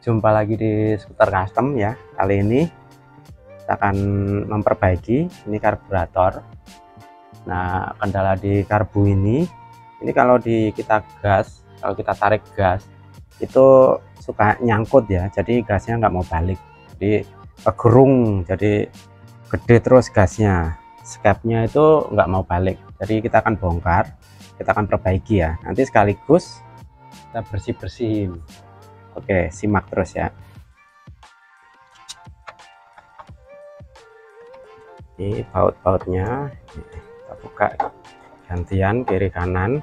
Jumpa lagi di Skuter Custom ya. Kali ini kita akan memperbaiki ini karburator. Nah, kendala di karbu ini kalau kita gas, kalau kita tarik gas itu suka nyangkut ya. Jadi gasnya nggak mau balik. Jadi kegerung, jadi gede terus gasnya. Skepnya itu nggak mau balik. Jadi kita akan bongkar, kita akan perbaiki ya. Nanti sekaligus kita bersih-bersihin. Oke, simak terus ya. Ini baut-bautnya kita buka gantian kiri kanan.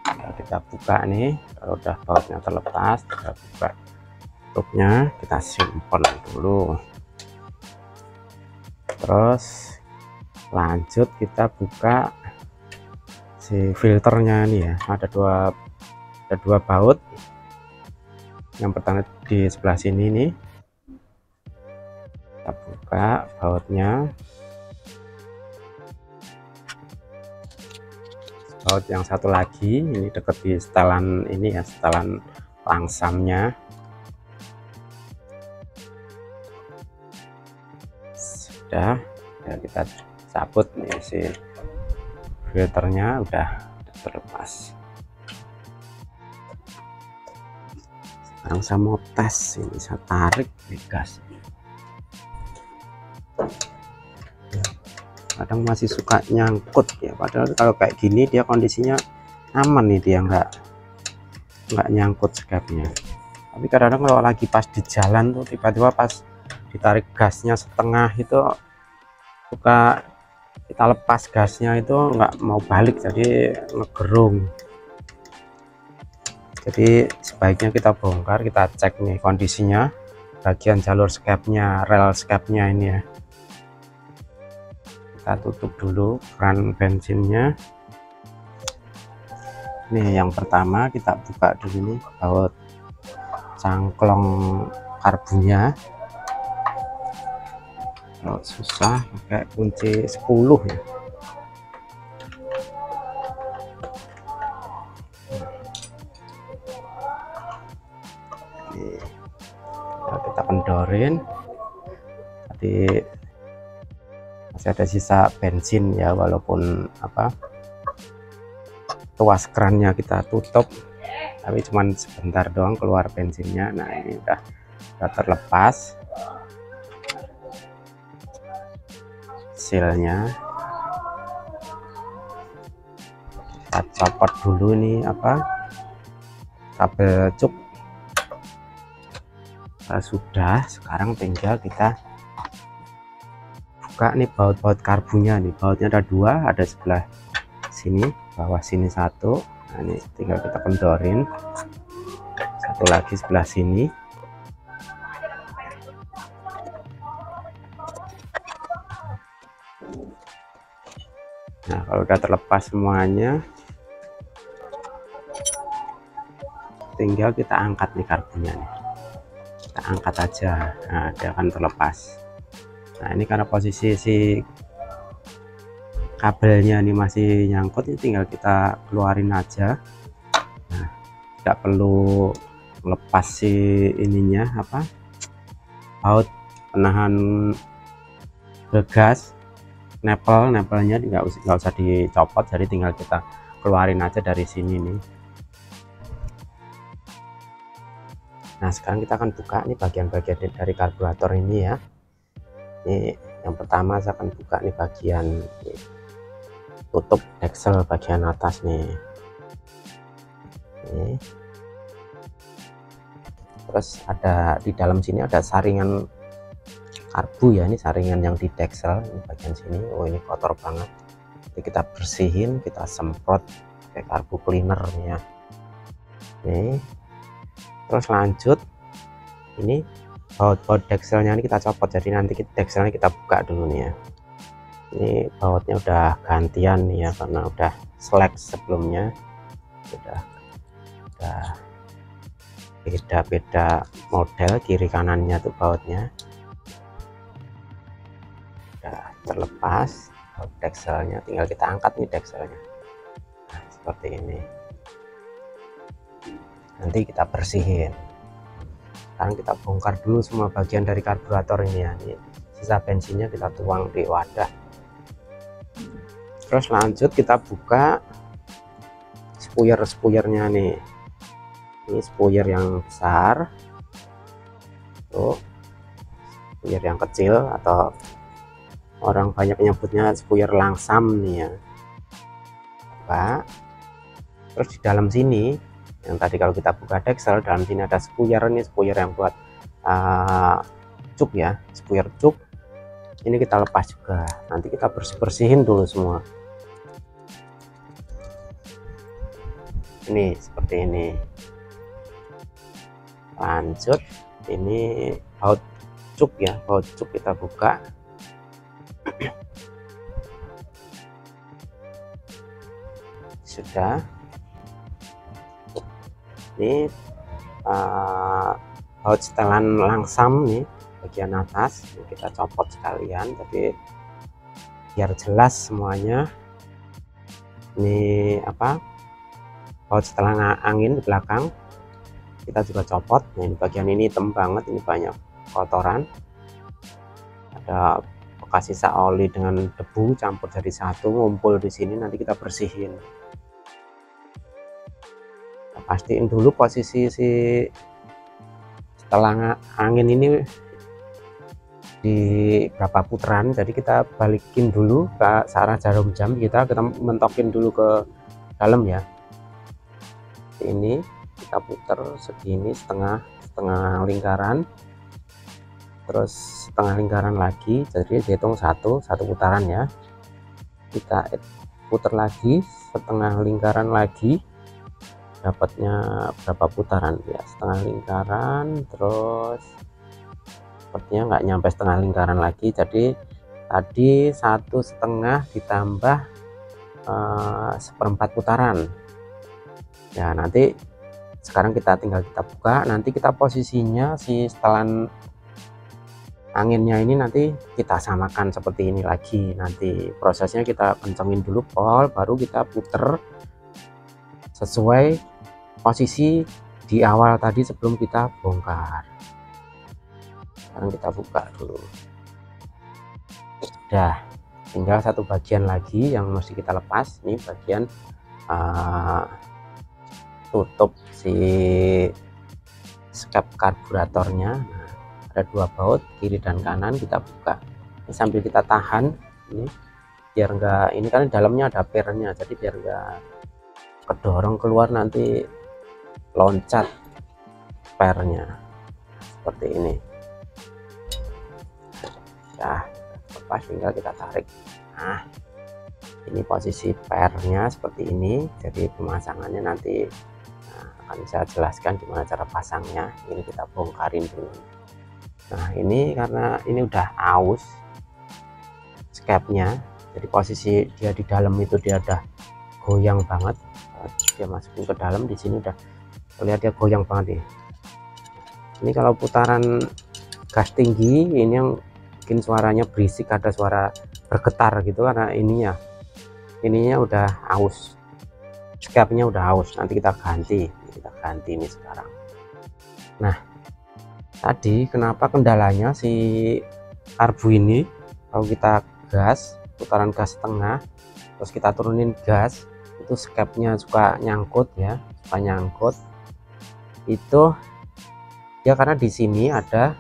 Nah, kita buka nih, kalau udah bautnya terlepas kita buka tutupnya, kita simpan dulu, terus lanjut kita buka si filternya nih ya. Ada dua baut, yang pertama di sebelah sini nih, kita buka bautnya. Baut yang satu lagi ini dekat di setelan ini ya, setelan langsamnya. Sudah ya, kita cabut nih, si filternya udah terlepas. Sekarang saya mau tes ini, saya tarik di gas. Kadang masih suka nyangkut ya, padahal kalau kayak gini dia kondisinya aman nih, dia nggak nyangkut skepnya. Tapi kadang-kadang kalau lagi pas di jalan tuh tiba-tiba pas ditarik gasnya setengah itu suka kita lepas gasnya itu nggak mau balik, jadi ngegerung. Jadi sebaiknya kita bongkar, kita cek nih kondisinya bagian jalur skepnya, rel skepnya ini ya. Kita tutup dulu keran bensinnya. Nih yang pertama kita buka dulu nih baut cangklong karbunya. Kalau susah pakai kunci 10 ya. Ini kita kendorin. Tadi masih ada sisa bensin ya, walaupun tuas kerannya kita tutup, tapi cuman sebentar doang keluar bensinnya. Nah ini udah terlepas silnya. Kita copot dulu nih kabel cuk. Nah, sudah, sekarang tinggal kita buka nih baut-baut karbunya nih. Bautnya ada dua, ada sebelah sini, bawah sini satu. Nah ini tinggal kita kendorin, satu lagi sebelah sini. Nah kalau udah terlepas semuanya, tinggal kita angkat nih karbunya nih, kita angkat aja. Nah dia akan terlepas. Nah ini karena posisi si kabelnya ini masih nyangkut, ini tinggal kita keluarin aja. Nah tidak perlu lepas si ininya baut penahan gas, nepelnya nggak usah dicopot, jadi tinggal kita keluarin aja dari sini nih. Nah sekarang kita akan buka nih bagian-bagian dari karburator ini ya. Ini yang pertama saya akan buka nih bagian tutup deksel bagian atas nih. Ini. Terus ada di dalam sini ada saringan karbu ya, ini saringan yang di deksel ini bagian sini. Oh ini kotor banget, jadi kita bersihin, kita semprot pakai karbu cleaner ya. Nih terus lanjut ini baut dekselnya ini kita copot, jadi nanti dekselnya kita buka dulu nih ya. Ini bautnya udah gantian nih ya, karena udah selek sebelumnya, udah beda-beda model kiri kanannya tuh bautnya. udah terlepas. Dekselnya tinggal kita angkat nih dekselnya. Nah, seperti ini. Nanti kita bersihin. Sekarang kita bongkar dulu semua bagian dari karburator ini ya. Ini sisa bensinnya kita tuang di wadah. Terus lanjut kita buka spuyer-spuyernya nih. Ini spuyer yang besar, tuh spuyer yang kecil atau orang banyak menyebutnya spuyer langsam nih ya. Buka. Terus di dalam sini yang tadi kalau kita buka deksel, dalam sini ada spuyer, ini spuyer yang buat cuk ya, spuyer cuk. Ini kita lepas juga. Nanti kita bersihin dulu semua. Ini seperti ini. Lanjut, ini baut cuk ya, baut cuk kita buka. Sudah. Ini baut setelan langsam nih bagian atas, ini kita copot sekalian tapi biar jelas semuanya. Ini apa, baut setelan angin di belakang kita juga copot. Nah, ini bagian ini hitam banget, ini banyak kotoran, ada bekas sisa oli dengan debu campur jadi satu, ngumpul di sini. Nanti kita bersihin. Pastiin dulu posisi si setelan angin ini di berapa putaran. Jadi kita balikin dulu ke arah jarum jam, kita mentokin dulu ke dalam ya. Ini kita putar segini, setengah lingkaran, terus setengah lingkaran lagi, jadi dihitung satu putaran ya. Kita putar lagi setengah lingkaran lagi, dapatnya berapa putaran ya, setengah lingkaran, terus sepertinya nggak nyampe setengah lingkaran lagi. Jadi tadi 1,5 ditambah 1/4 putaran ya. Nanti sekarang kita tinggal kita buka, nanti kita posisinya si setelan anginnya ini nanti kita samakan seperti ini lagi. Nanti prosesnya kita kencengin dulu pol, baru kita puter sesuai posisi di awal tadi sebelum kita bongkar. Sekarang kita buka dulu. Udah, tinggal satu bagian lagi yang mesti kita lepas. Ini bagian tutup si skep karburatornya. Nah, ada dua baut kiri dan kanan, kita buka. Ini sambil kita tahan ini biar enggak, ini kan dalamnya ada pernya, jadi biar enggak kedorong keluar nanti loncat pernya seperti ini. Nah, lepas tinggal kita tarik. Nah, ini posisi pernya seperti ini. Jadi pemasangannya nanti akan saya jelaskan gimana cara pasangnya. Ini kita bongkarin dulu. Nah, ini karena ini udah aus skepnya, jadi posisi dia di dalam itu dia udah goyang banget. Dia masukin ke dalam, di sini udah lihat dia goyang banget nih. Ini kalau putaran gas tinggi ini yang bikin suaranya berisik, ada suara bergetar gitu karena ininya udah aus, skepnya udah aus. Nanti kita ganti ini sekarang. Nah, tadi kenapa kendalanya si karbu ini, kalau kita gas, putaran gas setengah terus kita turunin gas, itu skepnya suka nyangkut ya, suka nyangkut. Itu ya karena di sini ada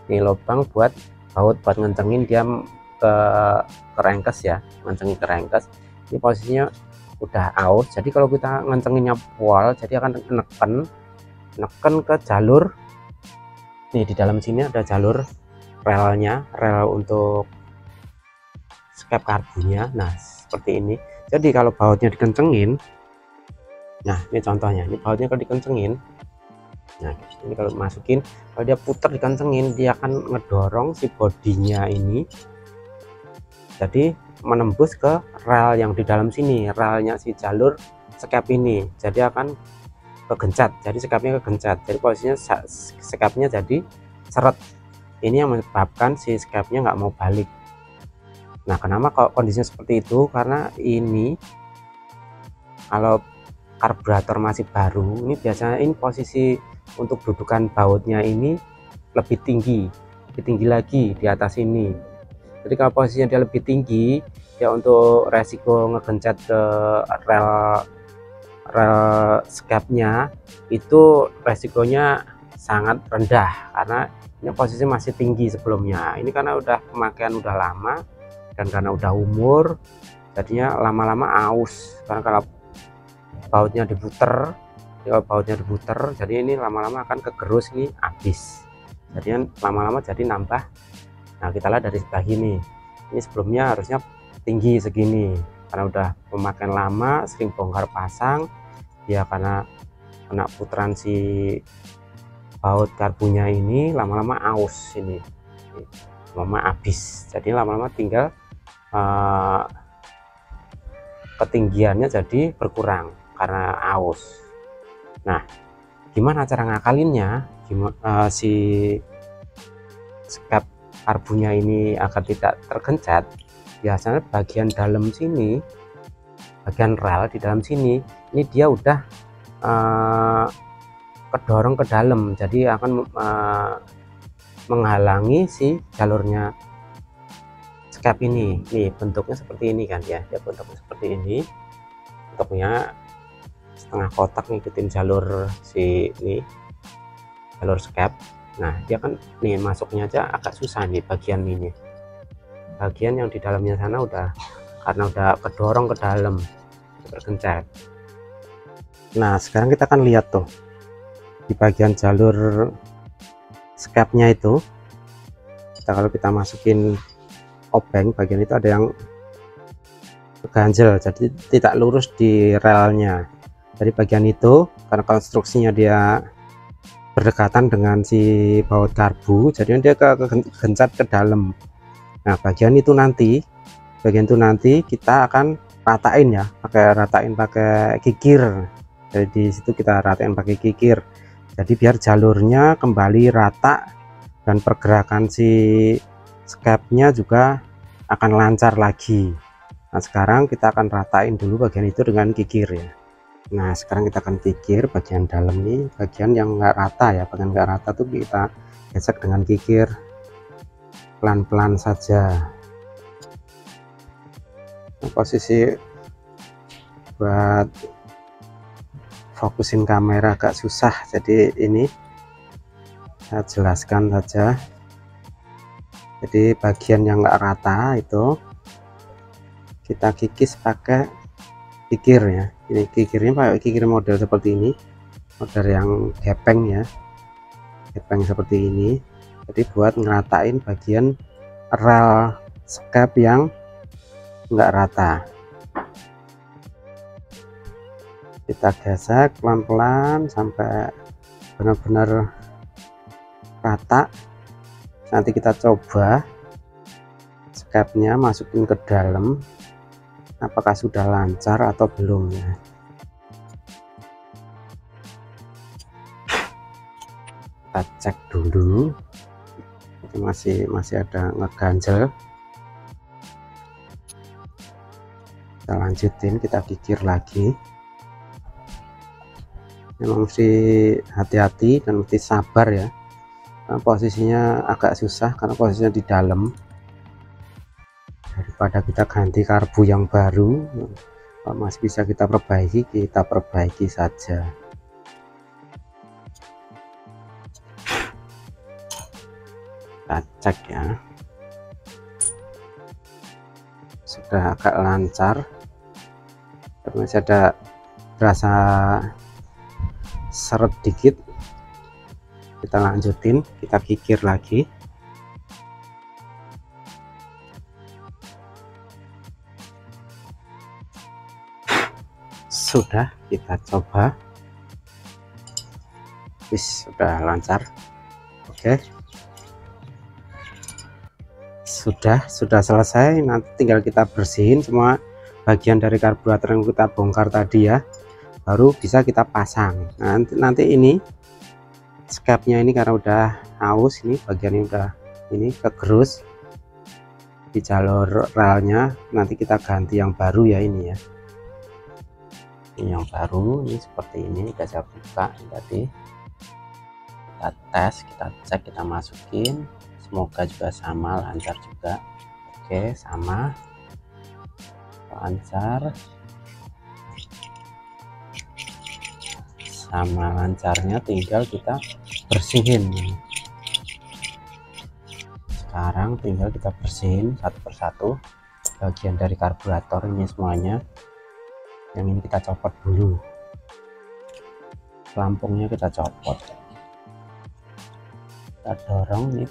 ini lubang buat baut buat ngencengin dia ke rengkes ya, ngencengin ke rengkes. Ini posisinya udah aus, jadi kalau kita ngencenginnya pol, jadi akan neken ke jalur. Nih di dalam sini ada jalur relnya, rel untuk skep karbunya. Nah seperti ini. Jadi kalau bautnya dikencengin, nah ini contohnya, ini bautnya kalau dikencengin, nah ini kalau masukin, kalau dia putar dikencengin, dia akan ngedorong si bodinya ini jadi menembus ke rel yang di dalam sini, relnya si jalur skep ini, jadi akan kegencet, jadi skepnya kegencet, jadi posisinya skepnya jadi seret. Ini yang menyebabkan si skepnya nggak mau balik. Nah, kenapa kok kondisinya seperti itu? Karena ini kalau karburator masih baru, ini biasanya ini posisi untuk dudukan bautnya ini lebih tinggi lagi di atas ini. Jadi kalau posisinya dia lebih tinggi, ya untuk resiko ngegencet ke rel skepnya itu resikonya sangat rendah, karena ini posisi masih tinggi sebelumnya. Ini karena udah pemakaian udah lama dan karena udah umur, jadinya lama-lama aus. Karena kalau bautnya diputer, jadi ini lama-lama akan kegerus, ini habis. Jadinya lama-lama jadi nambah. Nah, kita lihat dari sebelah ini sebelumnya harusnya tinggi segini, karena udah pemakaian lama, sering bongkar pasang ya, karena kena putaran si baut karbunya ini lama-lama aus, ini lama habis. Jadi lama-lama tinggal ketinggiannya jadi berkurang karena aus. Nah, gimana cara ngakalinnya? Si skep karbunya ini agar tidak tergencet? Biasanya bagian dalam sini, bagian rel di dalam sini, ini dia udah kedorong ke dalam, jadi akan menghalangi si jalurnya skep ini. Nih bentuknya seperti ini kan ya, bentuknya seperti ini, bentuknya setengah kotak ngikutin jalur si ini, jalur skep. Nah, dia kan nih masuknya aja agak susah nih bagian ini, bagian yang di dalamnya sana udah, karena udah kedorong ke dalam, tergencet. Nah, sekarang kita akan lihat tuh di bagian jalur skepnya itu, kalau kita masukin obeng, bagian itu ada yang ganjel, jadi tidak lurus di relnya. Dari bagian itu, karena konstruksinya dia berdekatan dengan si baut karbu, jadi dia kegencet ke dalam. Nah, bagian itu nanti kita akan ratain ya, pakai kikir. Jadi di situ kita ratain pakai kikir, jadi biar jalurnya kembali rata dan pergerakan si skepnya juga akan lancar lagi. Nah, sekarang kita akan ratain dulu bagian itu dengan kikir ya. Nah, sekarang kita akan kikir bagian dalam nih, bagian yang nggak rata ya, bagian nggak rata tuh kita gesek dengan kikir pelan-pelan saja. Nah, posisi buat fokusin kamera agak susah, jadi ini saya jelaskan saja. Jadi bagian yang nggak rata itu kita kikis pakai kikir ya. Ini kikirnya pakai kikir model seperti ini, model yang gepeng ya, gepeng seperti ini. Jadi buat ngeratain bagian rel skep yang nggak rata, kita gesek pelan-pelan sampai benar-benar rata. Nanti kita coba skepnya masukin ke dalam, apakah sudah lancar atau belum ya. Kita cek dulu, masih ada ngeganjel. Kita lanjutin, kita kikir lagi. Memang mesti hati-hati dan mesti sabar ya, karena posisinya agak susah karena posisinya di dalam. Daripada kita ganti karbu yang baru, masih bisa kita perbaiki saja. Kita cek ya, sudah agak lancar, tapi masih ada rasa seret dikit. Kita lanjutin, kita kikir lagi. Sudah, kita coba. Sudah lancar. Oke, sudah selesai. Nanti tinggal kita bersihin semua bagian dari karburator yang kita bongkar tadi ya, baru bisa kita pasang. Nanti ini skepnya ini karena udah aus, ini bagian ini udah ini kegerus, di jalur relnya. Nanti kita ganti yang baru ya, ini ya, ini yang baru, ini seperti ini. Kita saya buka tadi, kita tes, kita cek, kita masukin, semoga juga sama, lancar juga. Oke, sama, lancar, sama lancarnya, tinggal kita bersihin. Sekarang tinggal kita bersihin satu persatu bagian dari karburator ini semuanya. Yang ini kita copot dulu, pelampungnya kita copot, kita dorong nih.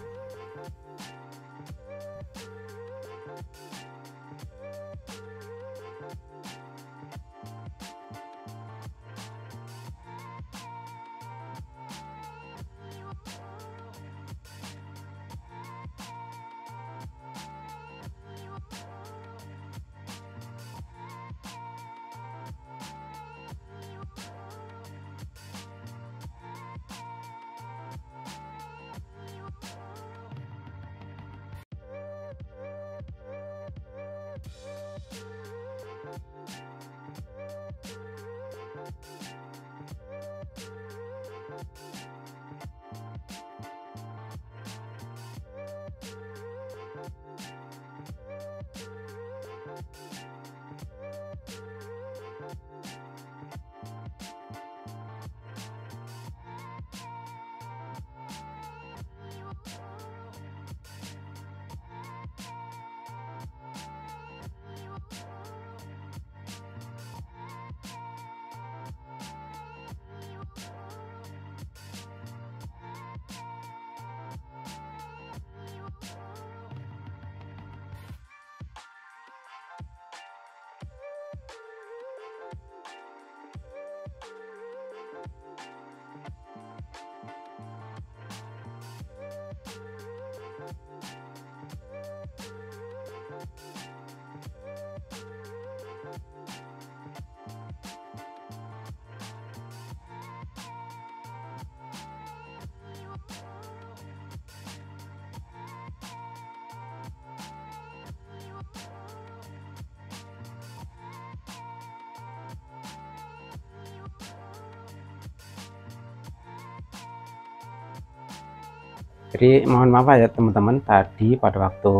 Jadi mohon maaf ya teman-teman, tadi pada waktu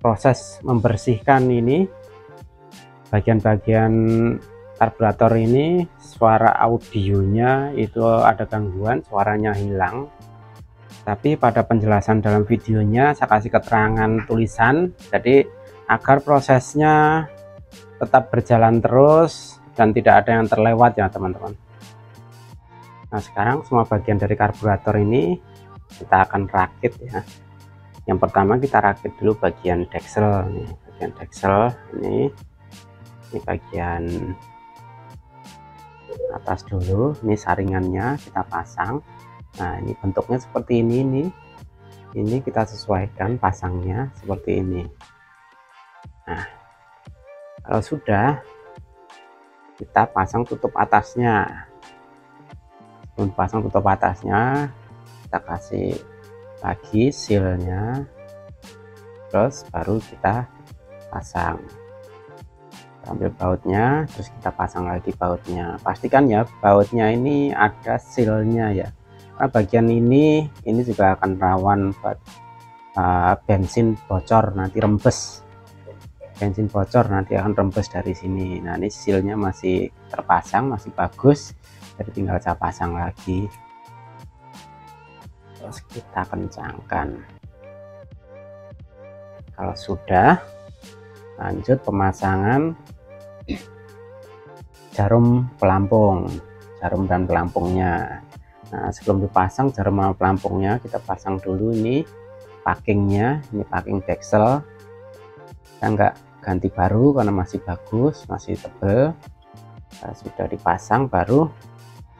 proses membersihkan ini bagian-bagian karburator ini, suara audionya itu ada gangguan, suaranya hilang. Tapi pada penjelasan dalam videonya saya kasih keterangan tulisan, jadi agar prosesnya tetap berjalan terus dan tidak ada yang terlewat ya teman-teman. Nah sekarang semua bagian dari karburator ini kita akan rakit ya. Yang pertama kita rakit dulu bagian deksel nih, bagian deksel ini bagian atas dulu, ini saringannya kita pasang. Nah ini bentuknya seperti ini nih, ini kita sesuaikan pasangnya seperti ini. Nah kalau sudah, kita pasang tutup atasnya. Sebelum pasang tutup atasnya, kita kasih lagi sealnya, terus baru kita pasang. Ambil bautnya, terus kita pasang lagi bautnya. Pastikan ya bautnya ini ada sealnya ya, karena bagian ini juga akan rawan buat bensin bocor, nanti rembes, bensin bocor nanti akan rembes dari sini. Nah ini sealnya masih terpasang, masih bagus, jadi tinggal saya pasang lagi, terus kita kencangkan. Kalau sudah, lanjut pemasangan jarum pelampung, jarum dan pelampungnya. Nah sebelum dipasang jarum dan pelampungnya, kita pasang dulu ini packingnya, ini packing deksel. Kita nggak ganti baru karena masih bagus, masih tebal. Nah, sudah dipasang, baru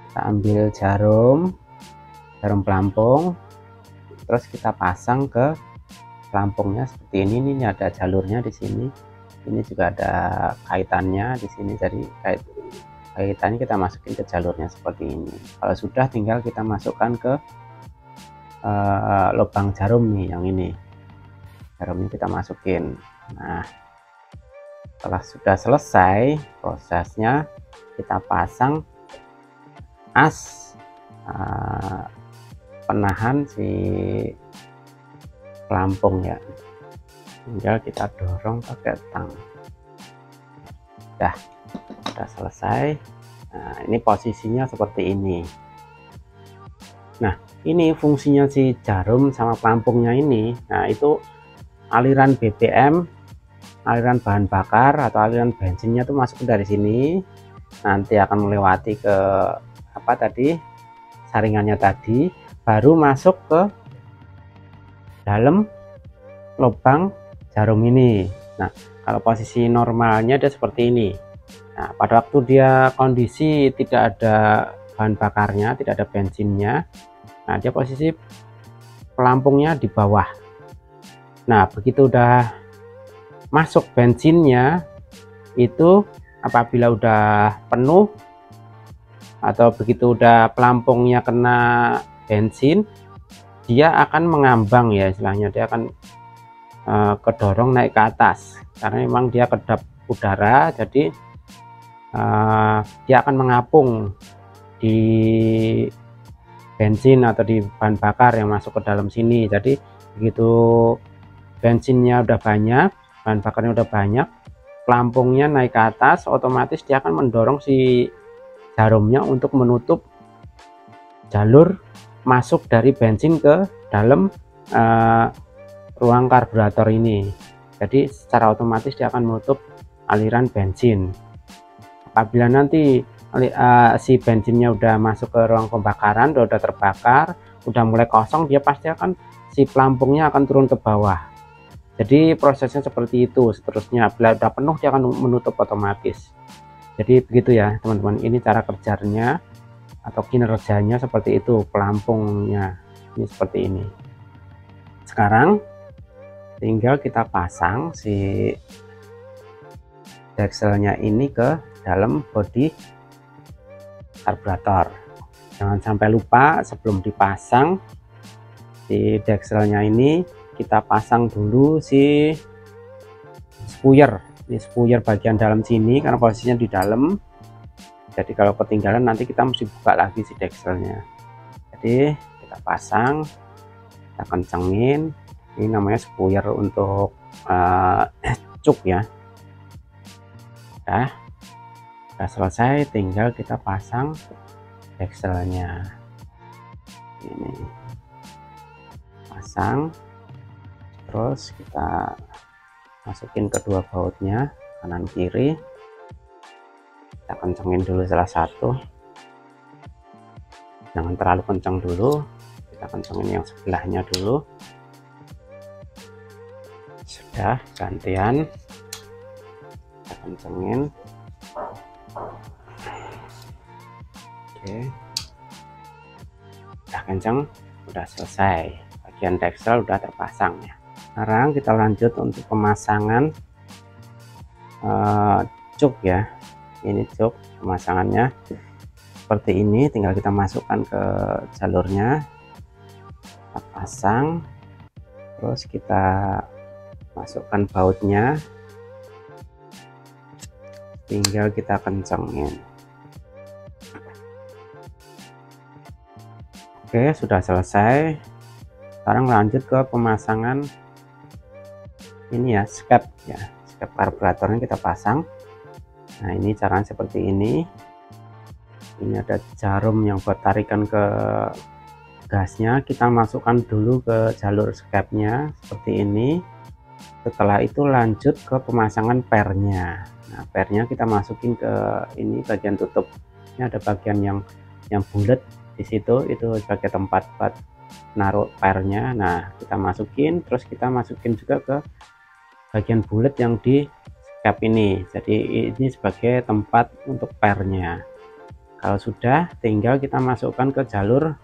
kita ambil jarum pelampung, terus kita pasang ke pelampungnya seperti ini. Ini ada jalurnya di sini, ini juga ada kaitannya di sini, jadi kaitannya kita masukin ke jalurnya seperti ini. Kalau sudah, tinggal kita masukkan ke lubang jarum nih, yang ini jarumnya kita masukin. Nah, setelah sudah selesai prosesnya, kita pasang as penahan si pelampung ya, tinggal kita dorong pakai tang. Sudah selesai. Nah, ini posisinya seperti ini. Nah, ini fungsinya si jarum sama pelampungnya ini. Nah, itu aliran BBM, aliran bahan bakar atau aliran bensinnya tuh masuk dari sini, nanti akan melewati ke apa tadi, saringannya tadi, baru masuk ke dalam lubang jarum ini. Nah, kalau posisi normalnya dia seperti ini. Nah, pada waktu dia kondisi tidak ada bahan bakarnya, tidak ada bensinnya, nah dia posisi pelampungnya di bawah. Nah, begitu udah masuk bensinnya, itu apabila udah penuh atau begitu udah pelampungnya kena bensin, dia akan mengambang ya, istilahnya dia akan kedorong naik ke atas karena memang dia kedap udara, jadi dia akan mengapung di bensin atau di bahan bakar yang masuk ke dalam sini. Jadi begitu bensinnya udah banyak, bahan bakarnya udah banyak, pelampungnya naik ke atas, otomatis dia akan mendorong si jarumnya untuk menutup jalur masuk dari bensin ke dalam ruang karburator ini. Jadi secara otomatis dia akan menutup aliran bensin. Apabila nanti si bensinnya udah masuk ke ruang pembakaran, udah terbakar, udah mulai kosong, dia pasti akan, si pelampungnya akan turun ke bawah. Jadi prosesnya seperti itu. Seterusnya bila udah penuh dia akan menutup otomatis. Jadi begitu ya teman-teman, ini cara kerjanya atau kinerjanya seperti itu. Pelampungnya ini seperti ini. Sekarang tinggal kita pasang si dekselnya ini ke dalam bodi karburator. Jangan sampai lupa, sebelum dipasang si dekselnya ini, kita pasang dulu si spuyer. Ini spuyer bagian dalam sini karena posisinya di dalam, jadi kalau ketinggalan nanti kita mesti buka lagi si dekselnya. Jadi kita pasang, kita kencengin. Ini namanya spuyer untuk cuk ya. Udah selesai, tinggal kita pasang dekselnya. Ini pasang, terus kita masukin kedua bautnya kanan kiri. Kita kencengin dulu salah satu, jangan terlalu kencang dulu, kita kencengin yang sebelahnya dulu. Sudah, gantian kita kencengin. Oke, udah kenceng, udah selesai, bagian deksel udah terpasang ya. Sekarang kita lanjut untuk pemasangan cuk ya. Ini cuk pemasangannya seperti ini, tinggal kita masukkan ke jalurnya, kita pasang, terus kita masukkan bautnya, tinggal kita kencengin. Oke, sudah selesai. Sekarang lanjut ke pemasangan ini ya, skep ya, skep karburatornya kita pasang. Nah, ini caranya seperti ini. Ini ada jarum yang buat tarikan ke gasnya, kita masukkan dulu ke jalur skepnya seperti ini. Setelah itu lanjut ke pemasangan pernya. Nah, pernya kita masukin ke ini bagian tutup. Ini ada bagian yang bulat di situ, itu sebagai tempat buat naruh pernya. Nah, kita masukin, terus kita masukin juga ke bagian bulat yang di skep ini. Jadi ini sebagai tempat untuk pernya. Kalau sudah, tinggal kita masukkan ke jalur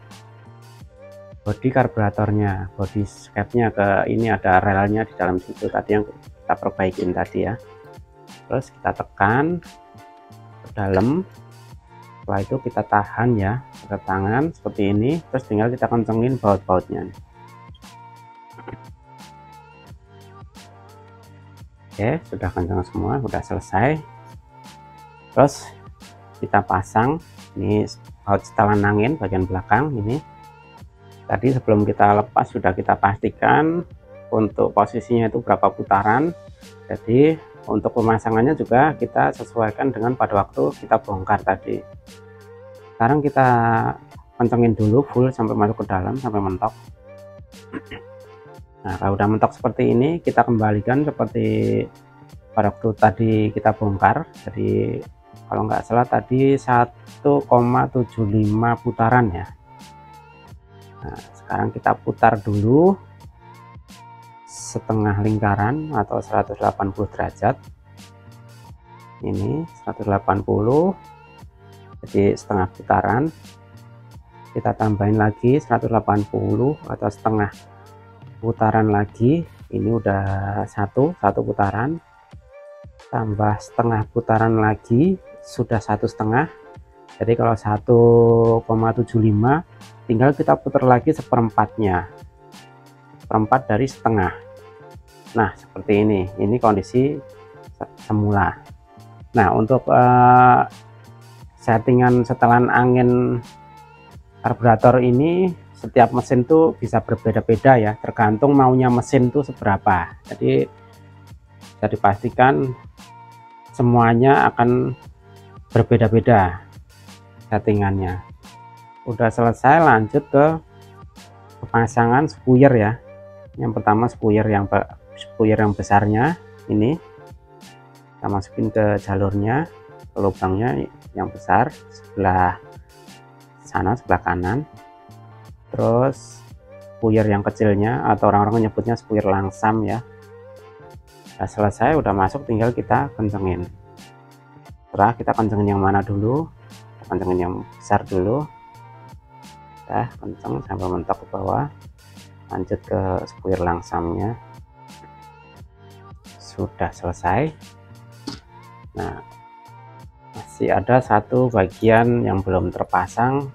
bodi karburatornya, bodi skepnya, ke ini ada relnya di dalam situ tadi yang kita perbaikin tadi ya. Terus kita tekan ke dalam, setelah itu kita tahan ya pakai tangan seperti ini, terus tinggal kita kencengin baut-bautnya. Oke, sudah kencang semua, sudah selesai. Terus kita pasang ini baut setelan angin bagian belakang ini. Tadi sebelum kita lepas sudah kita pastikan untuk posisinya itu berapa putaran. Jadi untuk pemasangannya juga kita sesuaikan dengan pada waktu kita bongkar tadi. Sekarang kita kencengin dulu full sampai masuk ke dalam sampai mentok. Nah, kalau udah mentok seperti ini, kita kembalikan seperti pada waktu tadi kita bongkar. Jadi kalau nggak salah tadi 1,75 putaran ya. Nah, sekarang kita putar dulu setengah lingkaran atau 180 derajat. Ini 180, jadi setengah putaran. Kita tambahin lagi 180 atau setengah putaran lagi. Ini udah satu putaran, tambah setengah putaran lagi sudah 1,5. Jadi kalau 1,75 tinggal kita putar lagi seperempatnya, seperempat dari setengah. Nah seperti ini kondisi semula. Nah untuk settingan setelan angin karburator ini setiap mesin tuh bisa berbeda-beda ya, tergantung maunya mesin tuh seberapa. Jadi bisa dipastikan semuanya akan berbeda-beda settingannya. Udah selesai, lanjut ke pemasangan spuyer ya. Yang pertama spuyer yang besarnya ini kita masukin ke jalurnya, ke lubangnya yang besar sebelah sana, sebelah kanan. Terus spuyer yang kecilnya atau orang-orang nyebutnya spuyer langsam ya. Udah selesai, udah masuk, tinggal kita kencengin. Setelah kita kencengin yang mana dulu, kita kencengin yang besar dulu. Udah kenceng sampai mentok ke bawah, lanjut ke spuyer langsamnya. Sudah selesai. Nah masih ada satu bagian yang belum terpasang,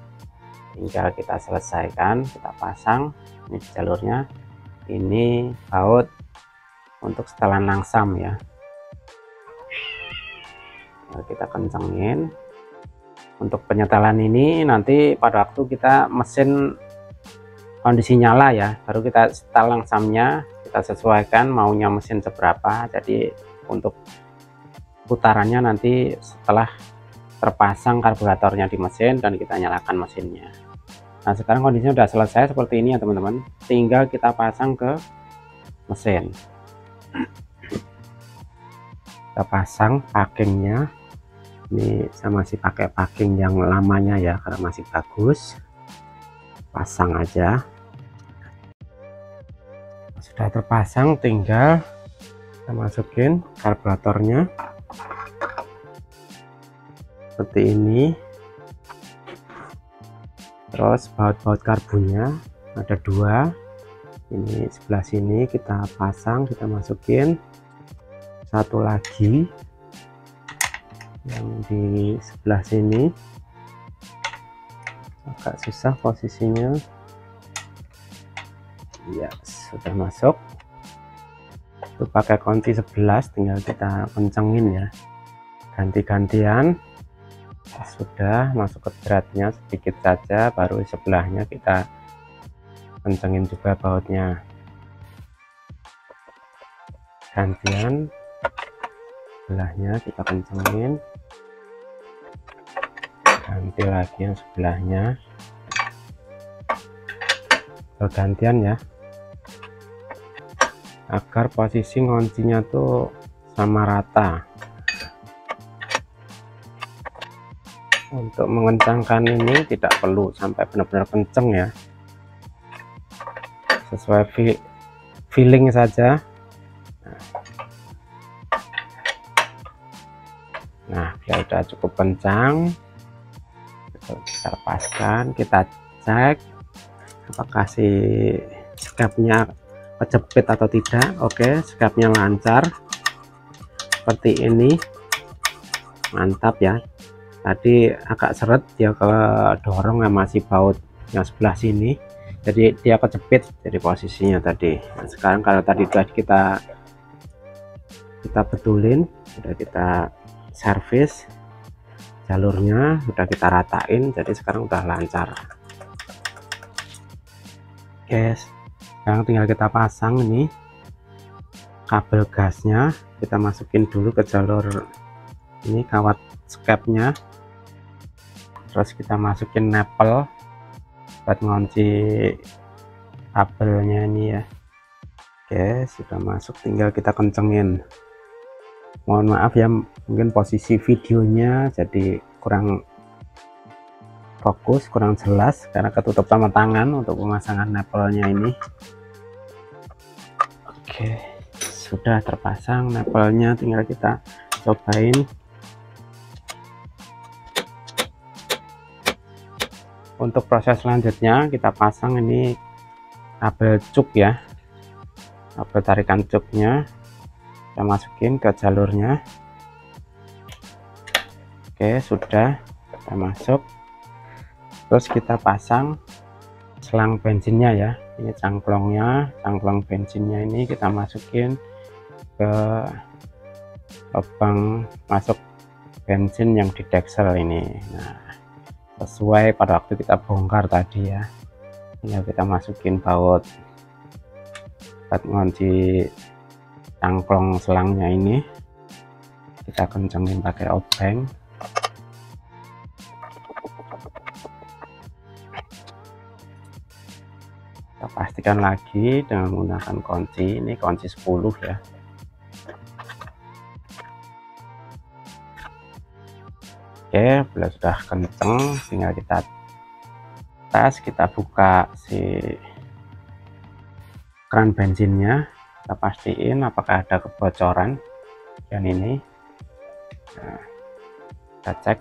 tinggal kita selesaikan, kita pasang. Ini jalurnya, ini baut untuk setelan langsam ya. Nah, kita kencengin. Untuk penyetelan ini nanti pada waktu kita mesin kondisi nyala ya, baru kita setel langsamnya, kita sesuaikan maunya mesin seberapa. Jadi untuk putarannya nanti setelah terpasang karburatornya di mesin dan kita nyalakan mesinnya. Nah sekarang kondisinya sudah selesai seperti ini ya teman-teman, tinggal kita pasang ke mesin. Kita pasang packingnya. Ini saya masih pakai packing yang lamanya ya karena masih bagus. Pasang aja. Sudah terpasang, tinggal kita masukin karburatornya seperti ini. Terus baut-baut karbunya ada dua, ini sebelah sini kita pasang, kita masukin. Satu lagi yang di sebelah sini, agak susah posisinya ya. Sudah masuk, itu pakai kunci 11, tinggal kita kencengin ya, ganti-gantian. Sudah masuk ke beratnya sedikit saja, baru sebelahnya kita kencengin juga bautnya, gantian sebelahnya kita kencengin, ganti lagi yang sebelahnya, bergantian ya, agar posisi ngoncinya tuh sama rata. Untuk mengencangkan ini tidak perlu sampai benar-benar kenceng ya, sesuai feeling saja. Nah biar udah cukup kencang, kita lepaskan, kita cek apakah si skapnya kejepit atau tidak. Oke, skapnya lancar seperti ini, mantap ya. Tadi agak seret dia kalau dorong sama si baut yang sebelah sini, jadi dia kejepit jadi posisinya tadi. Nah, sekarang kalau tadi sudah kita kita betulin, sudah kita servis jalurnya, sudah kita ratain, jadi sekarang udah lancar. Oke, sekarang tinggal kita pasang ini kabel gasnya, kita masukin dulu ke jalur ini kawat skepnya, terus kita masukin nepel buat ngunci kabelnya ini ya. Oke, sudah masuk, tinggal kita kencengin. Mohon maaf ya, mungkin posisi videonya jadi kurang fokus, kurang jelas karena ketutup sama tangan untuk pemasangan nepelnya ini. Oke, sudah terpasang nepelnya, tinggal kita cobain. Untuk proses selanjutnya kita pasang ini kabel cuk ya, kabel tarikan cuknya kita masukin ke jalurnya. Oke, sudah kita masuk, terus kita pasang selang bensinnya ya, ini cangklongnya, cangklong bensinnya ini kita masukin ke lubang masuk bensin yang di deksel ini. Nah, sesuai pada waktu kita bongkar tadi ya, tinggal kita masukin baut buat ngunci cangklong selangnya ini, kita kencengin pakai obeng. Kita pastikan lagi dengan menggunakan kunci, ini kunci 10 ya. Oke, bila sudah kenceng tinggal kita tes, kita buka si keran bensinnya, kita pastiin apakah ada kebocoran dan ini. Nah, kita cek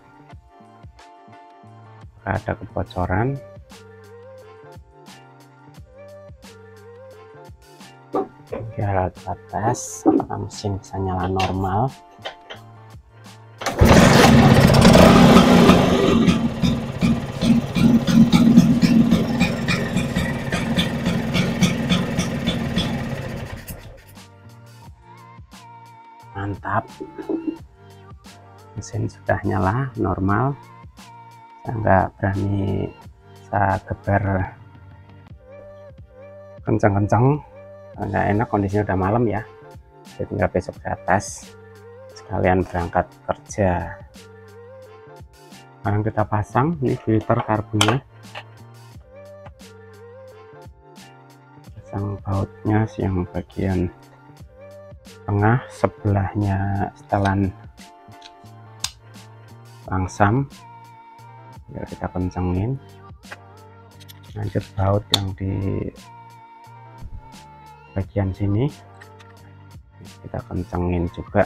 apakah ada kebocoran. Tinggal kita tes apakah mesin bisa nyala normal. Mantap, mesin sudah nyala normal. Saya nggak berani saya geber kencang-kencang, nggak enak, kondisinya udah malam ya. Jadi tinggal besok saya tes sekalian berangkat kerja. Sekarang kita pasang ini filter karbonnya, pasang bautnya yang bagian tengah, sebelahnya setelan langsam, ya kita kencengin. Lanjut baut yang di bagian sini kita kencengin juga.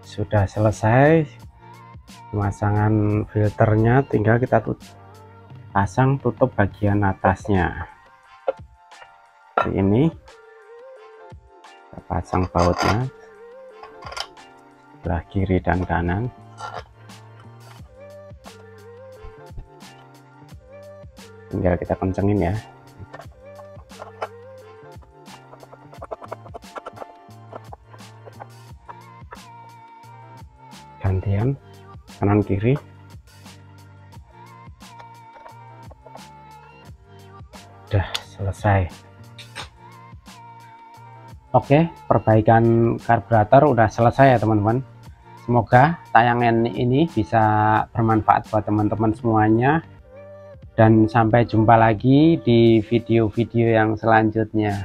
Sudah selesai pemasangan filternya, tinggal kita pasang tutup bagian atasnya seperti ini. Kita pasang bautnya sebelah kiri dan kanan. Tinggal kita kencengin ya. Gantian kanan kiri. Udah selesai. Oke, perbaikan karburator udah selesai ya teman-teman. Semoga tayangan ini bisa bermanfaat buat teman-teman semuanya, dan sampai jumpa lagi di video-video yang selanjutnya.